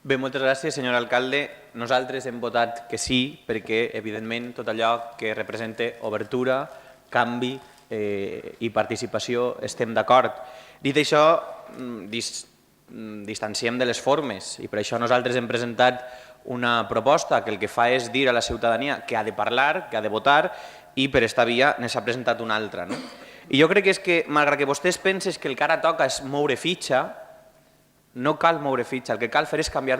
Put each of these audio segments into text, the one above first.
Bé, moltes gràcies, senyor alcalde. Nosaltres hem votat que sí perquè, evidentment, tot allò que representa obertura, canvi i participació estem d'acord. Dit això, distanciem de les formes i per això nosaltres hem presentat una proposta que el que fa és dir a la ciutadania que ha de parlar, que ha de votar i per esta via ne s'ha presentat una altra. I jo crec que és que, malgrat que vostès pensen que el que ara toca és moure fitxa, no cal moure fitxa, el que cal fer és canviar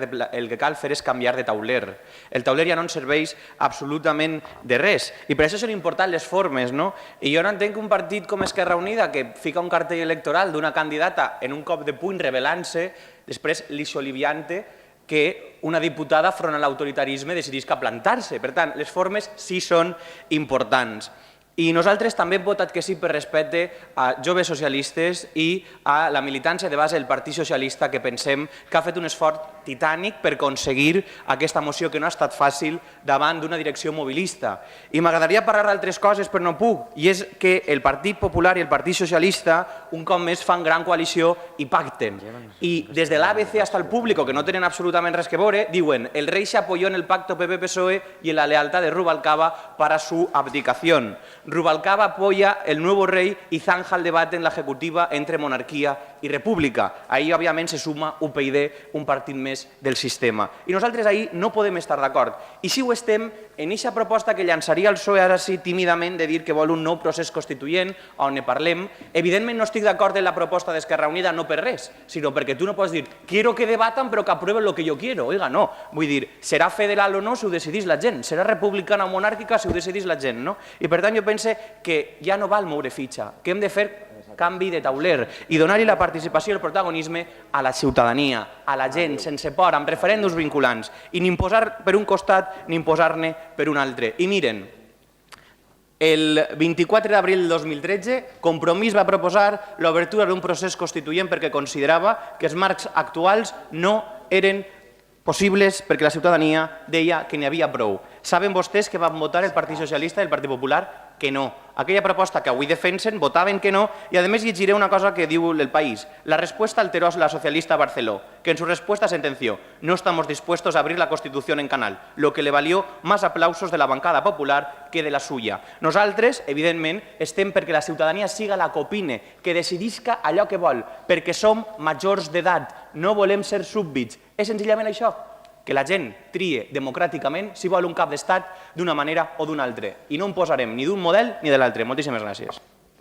de tauler. El tauler ja no ens serveix absolutament de res i per això són importants les formes. I jo no entenc que un partit com Esquerra Unida, que fica un cartell electoral d'una candidata en un cop de puny rebel·lant-se, després li s'oliviante que una diputada front a l'autoritarisme decidisca plantar-se. Per tant, les formes sí són importants. I nosaltres també hem votat que sí per respecte a joves socialistes i a la militància de base del Partit Socialista, que pensem que ha fet un esforç titànic per aconseguir aquesta moció, que no ha estat fàcil davant d'una direcció mobilista. I m'agradaria parlar d'altres coses, però no puc, i és que el Partit Popular i el Partit Socialista un cop més fan gran coalició i pacten. I des de l'ABC fins al Público, que no tenen absolutament res que veure, diuen el rei se apoyó en el pacto PP-PSOE y en la lealtad de Rubalcaba para su abdicación. Rubalcaba apoya el nuevo rey y zanja el debate en la ejecutiva entre monarquia i república. Ahí, òbviament, se suma UPyD, un partit més del sistema. I nosaltres ahí no podem estar d'acord. I si ho estem, en aquesta proposta que llançaria el PSOE ara sí tímidament de dir que vol un nou procés constituent on ne parlem, evidentment no estic d'acord en la proposta d'Esquerra Unida, no per res, sinó perquè tu no pots dir quiero que debatan però que aprueben lo que yo quiero. Oiga, no. Vull dir, serà federal o no si ho decidís la gent, serà republicana o monàrquica si ho decidís la gent. I per tant jo penso que ja no val moure fitxa, que hem de fer canvi de tauler i donar-hi la participació i el protagonisme a la ciutadania, a la gent, sense por, amb referèndums vinculants, i ni imposar per un costat ni imposar-ne per un altre. I miren, el 24 d'abril del 2013, Compromís va proposar l'obertura d'un procés constituent perquè considerava que els marcs actuals no eren possibles perquè la ciutadania deia que n'hi havia prou. Saben vostès que van votar el Partit Socialista i el Partit Popular que no. Aquella proposta que avui defensen votaven que no i a més llegiré una cosa que diu El País. La respuesta alteró la socialista Barceló, que en su respuesta sentenció: no estamos dispuestos a abrir la Constitución en canal, lo que le valió más aplausos de la bancada popular que de la suya. Nosaltres, evidentment, estem perquè la ciutadania siga la que opine, que decidisca allò que vol, perquè som majors d'edat, no volem ser súbdits. És senzillament això, que la gent trie democràticament si vol un cap d'estat d'una manera o d'una altra. I no en posarem ni d'un model ni de l'altre. Moltíssimes gràcies.